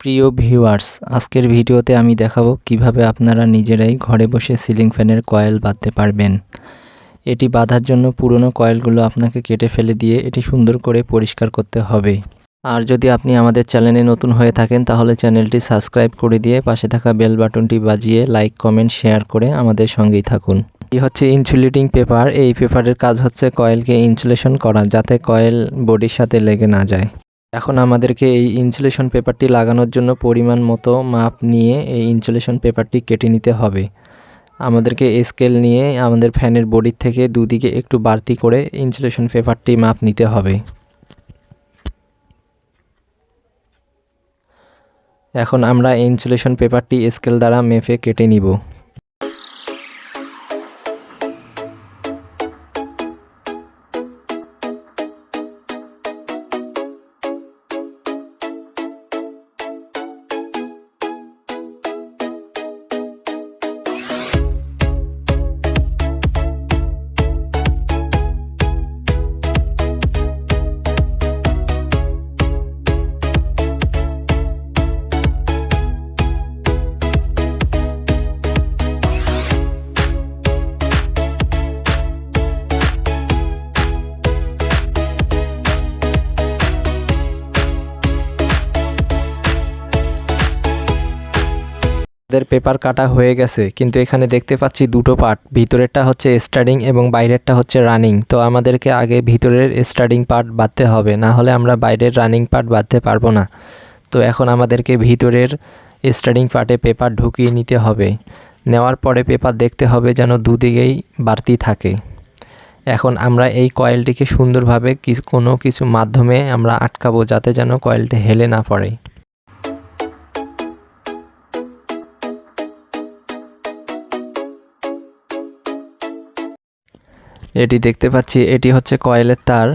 প্রিয় ভিউয়ার্স, আজকের ভিডিওতে আমি দেখাবো কিভাবে আপনারা নিজেরাই ঘরে বসে সিলিং ফ্যানের কয়েল বাঁধতে পারবেন। এটি বাঁধার জন্য পুরনো কয়েলগুলো আপনাকে কেটে ফেলে দিয়ে এটি সুন্দর করে পরিষ্কার করতে হবে। আর যদি আপনি আমাদের চ্যানেলে নতুন হয়ে থাকেন তাহলে চ্যানেলটি সাবস্ক্রাইব করে দিয়ে পাশে থাকা বেল বাটনটি বাজিয়ে লাইক, কমেন্ট, শেয়ার করে আমাদের সঙ্গেই থাকুন। এই হচ্ছে ইনসুলেটিং পেপার। এই পেপারের কাজ হচ্ছে কয়েলকে ইনসুলেশন করা, যাতে কয়েল বডির সাথে লেগে না যায়। এখন আমাদেরকে এই ইনসুলেশন পেপারটি লাগানোর জন্য পরিমাণ মতো মাপ নিয়ে এই ইনসুলেশন পেপারটি কেটে নিতে হবে। আমাদেরকে স্কেল নিয়ে আমাদের ফ্যানের বডির থেকে দুদিকে একটু বাড়তি করে ইনসুলেশন পেপারটি মাপ নিতে হবে। এখন আমরা ইনসুলেশন পেপারটি স্কেল দ্বারা মেপে কেটে নিব। পেপার কাটা হয়ে গেছে, কিন্তু এখানে দেখতে পাচ্ছি দুটো পার্ট, ভিতরেরটা হচ্ছে স্টার্টিং এবং বাইরেরটা হচ্ছে রানিং। তো আমাদেরকে আগে ভিতরের স্টার্টিং পার্ট বাঁধতে হবে, না হলে আমরা বাইরের রানিং পার্ট বাঁধতে পারবো না। তো এখন আমাদেরকে ভিতরের স্টার্টিং পার্টে পেপার ঢুকিয়ে নিতে হবে। নেওয়ার পরে পেপার দেখতে হবে যেন দুদিকেই বাড়তি থাকে। এখন আমরা এই কয়েলটিকে সুন্দরভাবে কোনো কিছু মাধ্যমে আমরা আটকাবো, যাতে যেন কয়েলটি হেলে না পড়ে। এটি দেখতে পাচ্ছি, এটি হচ্ছে কয়েলের তার।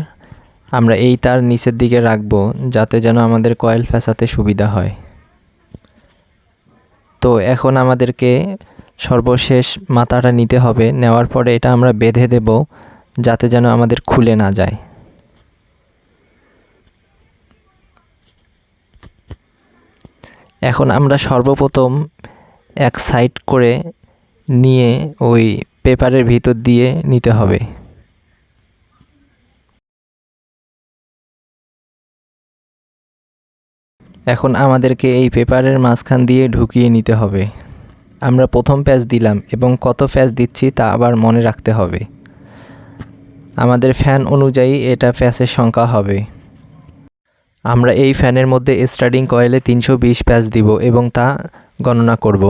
আমরা এই তার নিচের দিকে রাখবো, যাতে যেন আমাদের কয়েল ফেঁসাতে সুবিধা হয়। তো এখন আমাদেরকে সর্বশেষ মাথাটা নিতে হবে। নেওয়ার পরে এটা আমরা বেঁধে দেব, যাতে যেন আমাদের খুলে না যায়। এখন আমরা সর্বপ্রথম এক সাইড করে নিয়ে ওই পেপারের ভিতর দিয়ে নিতে হবে। এখন আমাদেরকে এই পেপারের মাঝখান দিয়ে ঢুকিয়ে নিতে হবে। আমরা প্রথম প্যাচ দিলাম এবং কত প্যাচ দিচ্ছি তা আবার মনে রাখতে হবে। আমাদের ফ্যান অনুযায়ী এটা প্যাচের সংখ্যা হবে। আমরা এই ফ্যানের মধ্যে স্টার্টিং কয়েলে 320 প্যাচ দিব এবং তা গণনা করব।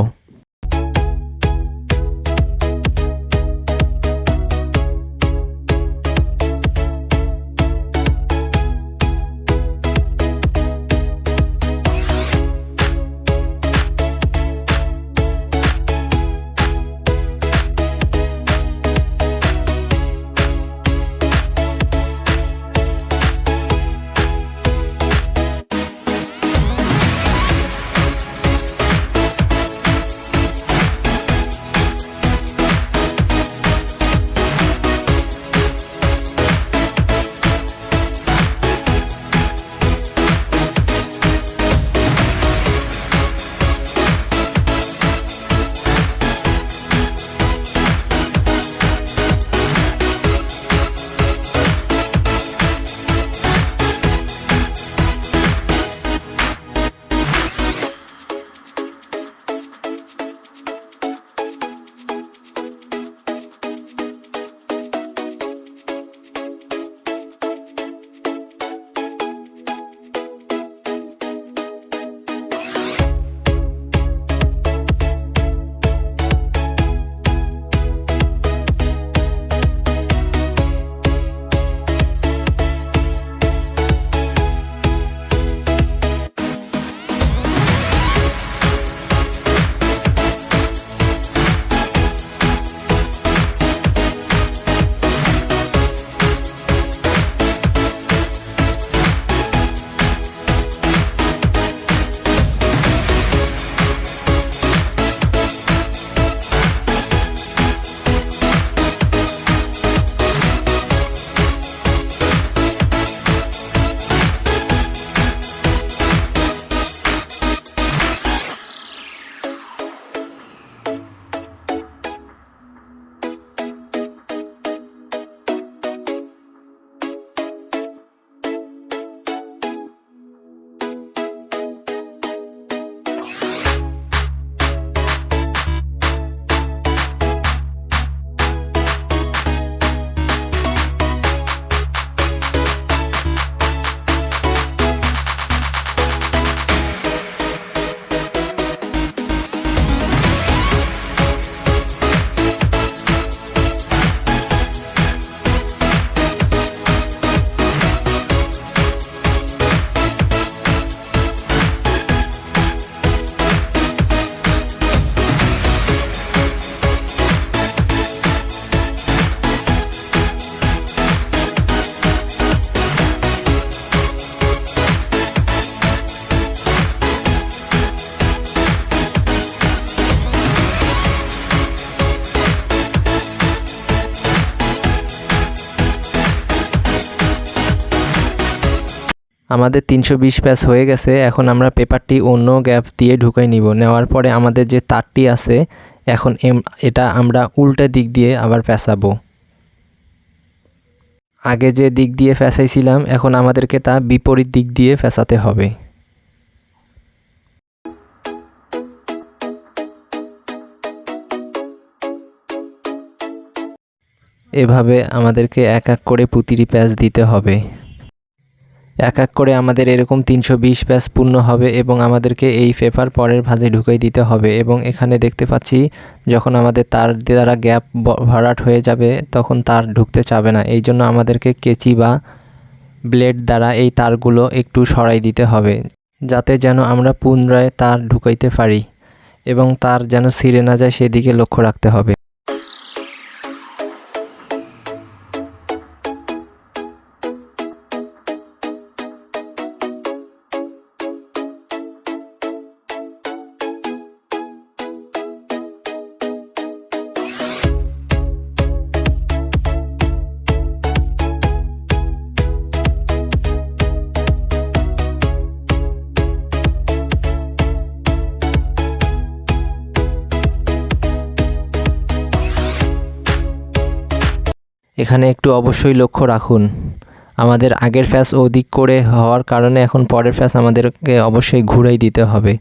আমাদের 320 প্যাচ হয়ে গেছে। এখন আমরা পেপারটি অন্য গ্যাপ দিয়ে ঢুকাই নিব। নেওয়ার পরে আমাদের যে তারটি আছে এখন এটা আমরা উল্টা দিক দিয়ে আবার পেঁচাবো। আগে যে দিক দিয়ে পেঁচাইছিলাম এখন আমাদেরকে তা বিপরীত দিক দিয়ে পেঁচাতে হবে। এভাবে আমাদেরকে এক এক করে প্রতিটি প্যাচ দিতে হবে। এক এক করে আমাদের এরকম 320 প্যাচ পূর্ণ হবে এবং আমাদেরকে এই পেপার পরের ভাঁজে ঢুকাই দিতে হবে। এবং এখানে দেখতে পাচ্ছি যখন আমাদের তার দ্বারা গ্যাপ ভরাট হয়ে যাবে তখন তার ঢুকতে চাবে না। এই জন্য আমাদেরকে কেচি বা ব্লেড দ্বারা এই তারগুলো একটু সরাই দিতে হবে, যাতে যেন আমরা পুনরায় তার ঢুকাইতে পারি এবং তার যেন ছিঁড়ে না যায় সেদিকে লক্ষ্য রাখতে হবে। এখানে একটু অবশ্যই লক্ষ্য রাখুন, আমাদের আগের ফ্যাস ওদিক করে হওয়ার কারণে এখন পরের ফ্যাস আমাদেরকে অবশ্যই ঘুরাই দিতে হবে।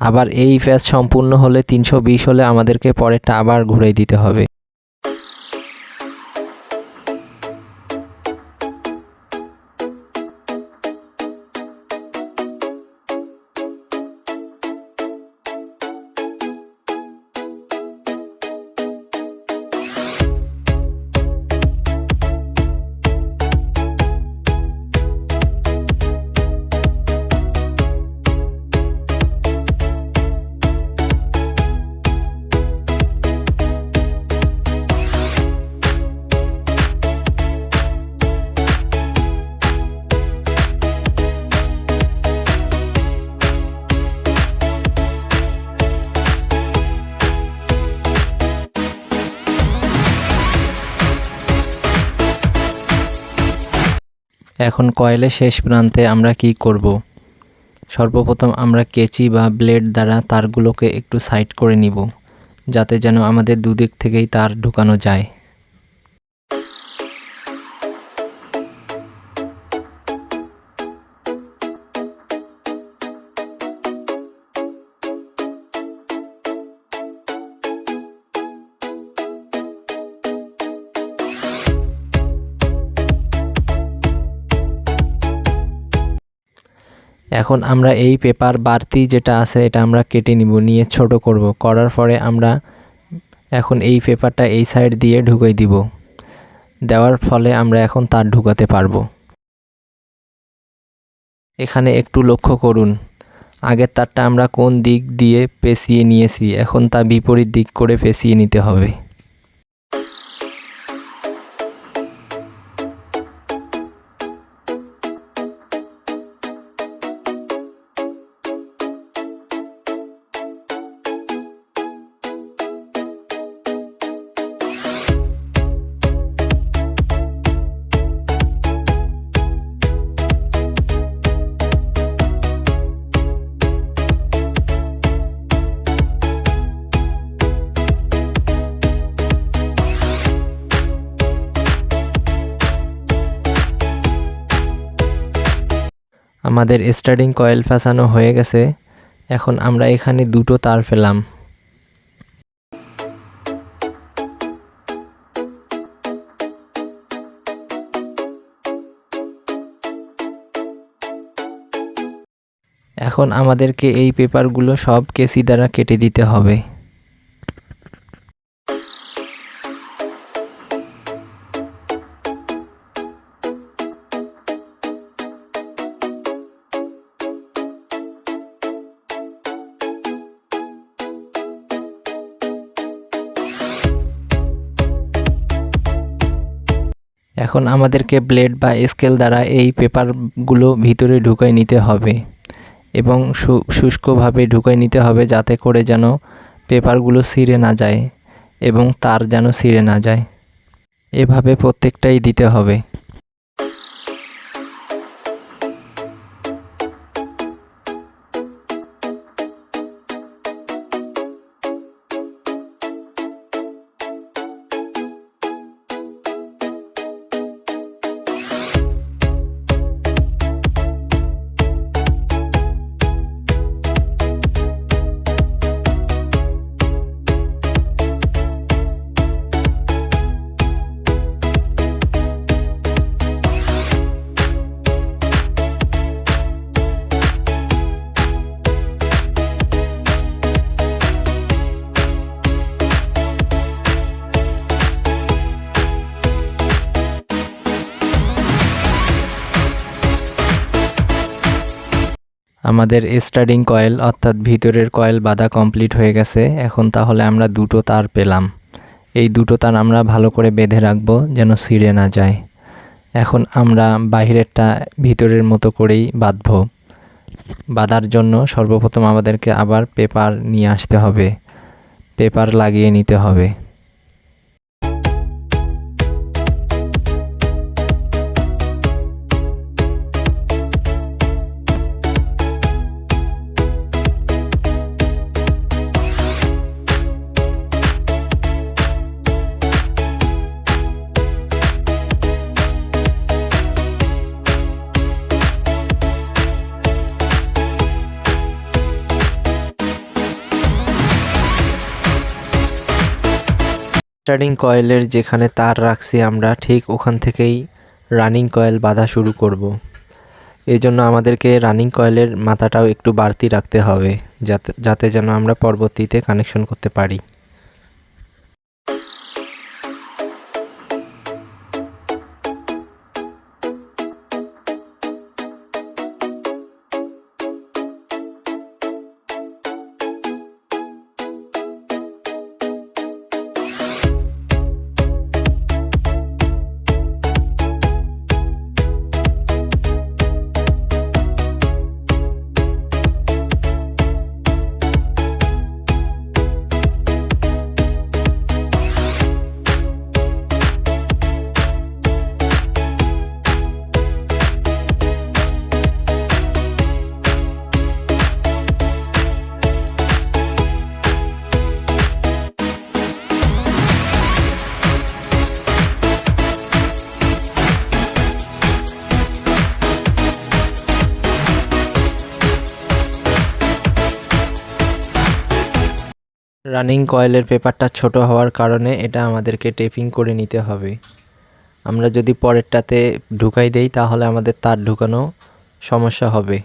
আবার এই ফ্যাস সম্পূর্ণ হলে 320 হলে আমাদেরকে পরেরটা আবার ঘুরাই দিতে হবে। এখন কয়েলের শেষ প্রান্তে আমরা কি করব? সর্বপ্রথম আমরা কেচি বা ব্লেড দ্বারা তারগুলোকে একটু সাইড করে নিব, যাতে যেন আমাদের দুদিক থেকেই তার ঢুকানো যায়। এখন আমরা এই পেপার বাড়তি যেটা আছে এটা আমরা কেটে নিব, নিয়ে ছোট করব। করার পরে আমরা এখন এই পেপারটা এই সাইড দিয়ে ঢুকাই দিব। দেওয়ার ফলে আমরা এখন তার ঢুকাতে পারবো। এখানে একটু লক্ষ্য করুন, আগের তারটা আমরা কোন দিক দিয়ে পেঁচিয়ে নিয়েছি, এখন তা বিপরীত দিক করে পেঁচিয়ে নিতে হবে। আমাদের স্টার্টিং কয়েল ফাসানো হয়ে গেছে। এখন আমরা এখানে দুটো তার পেলাম। এখন আমাদেরকে এই পেপারগুলো সব কেসি দ্বারা কেটে দিতে হবে। এখন আমাদেরকে ব্লেড বা স্কেল দ্বারা এই পেপারগুলো ভিতরে ঢুকাই নিতে হবে এবং শুষ্কভাবে ঢুকাই নিতে হবে, যাতে করে যেন পেপারগুলো ছিঁড়ে না যায় এবং তার যেন ছিঁড়ে না যায়। এভাবে প্রত্যেকটাই দিতে হবে। আমাদের স্টার্টিং কয়েল অর্থাৎ ভিতরের কয়েল বাঁধা কমপ্লিট হয়ে গেছে। এখন তাহলে আমরা দুটো তার পেলাম। এই দুটো তার আমরা ভালো করে বেঁধে রাখবো যেন ছিঁড়ে না যায়। এখন আমরা বাহিরেরটা ভিতরের মতো করেই বাঁধবো। বাঁধার জন্য সর্বপ্রথম আমাদেরকে আবার পেপার নিয়ে আসতে হবে, পেপার লাগিয়ে নিতে হবে। স্টার্টিং কয়েলের যেখানে তার রাখছি আমরা ঠিক ওখান থেকেই রানিং কয়েল বাঁধা শুরু করব। এই জন্য আমাদেরকে রানিং কয়েলের মাথাটাও একটু বাড়তি রাখতে হবে, যাতে যেন আমরা পরবর্তীতে কানেকশন করতে পারি। রানিং কয়েলের পেপারটা ছোট হওয়ার কারণে এটা আমাদেরকে টেপিং করে নিতে হবে। আমরা যদি পরেরটাতে ঢুকাই দেই তাহলে আমাদের তার ঢুকানো সমস্যা হবে।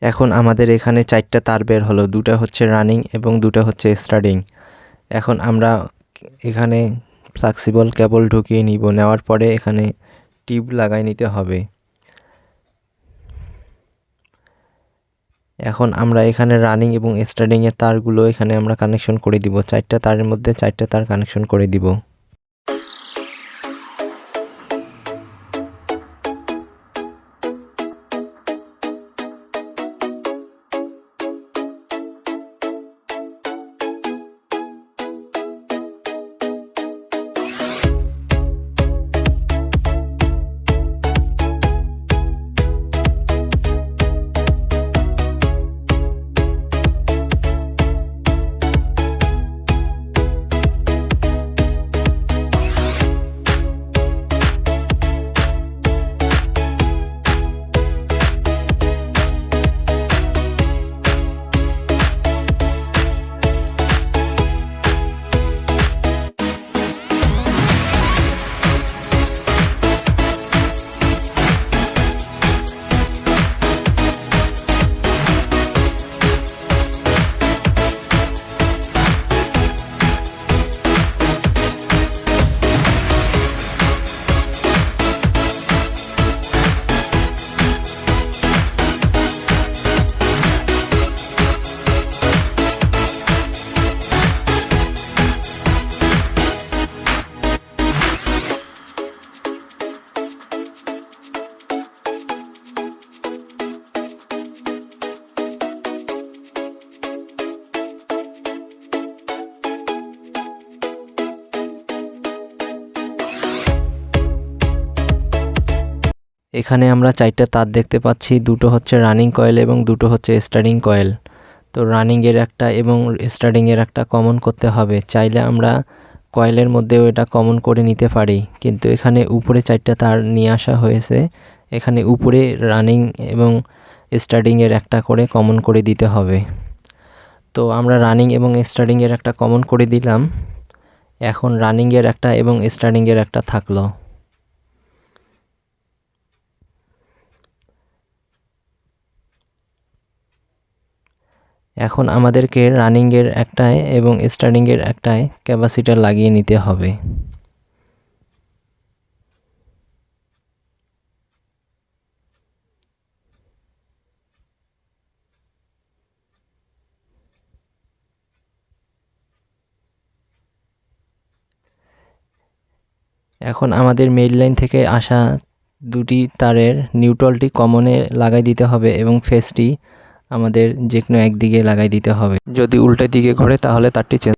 এখন আমাদের এখানে 4টা তার বের হলো, 2টা হচ্ছে রানিং এবং 2টা হচ্ছে স্টার্টিং। এখন আমরা এখানে ফ্লেক্সিবল কেবল ঢুকিয়ে নিব, নেওয়ার পরে এখানে টিউব লাগাই নিতে হবে। এখন আমরা এখানে রানিং এবং স্টার্টিং এর তারগুলো এখানে আমরা কানেকশন করে দিব, 4টা তারের মধ্যে 4টা তার কানেকশন করে দিব। এখানে আমরা 4টা তার দেখতে পাচ্ছি, 2টো হচ্ছে রানিং কয়েল এবং 2টো হচ্ছে স্টার্টিং কয়েল। তো রানিংয়ের একটা এবং স্টার্টিংয়ের একটা কমন করতে হবে, চাইলে আমরা কয়েলের মধ্যেও এটা কমন করে নিতে পারি, কিন্তু এখানে উপরে 4টা তার নিয়ে আসা হয়েছে, এখানে উপরে রানিং এবং স্টার্টিংয়ের একটা করে কমন করে দিতে হবে। তো আমরা রানিং এবং স্টার্টিংয়ের একটা কমন করে দিলাম, এখন রানিংয়ের একটা এবং স্টার্টিংয়ের একটা থাকলো। এখন আমাদেরকে রানিংয়ের একটায় এবং স্টার্টিংয়ের একটায় ক্যাপাসিটর লাগিয়ে নিতে হবে। এখন আমাদের মেইন লাইন থেকে আসা 2টি তারের নিউট্রালটি কমনে লাগাই দিতে হবে এবং ফেসটি আমাদের যে কোনো একদিকে লাগাই দিতে হবে, যদি উল্টো দিকে ঘোরে তাহলে তারটি চেঞ্জ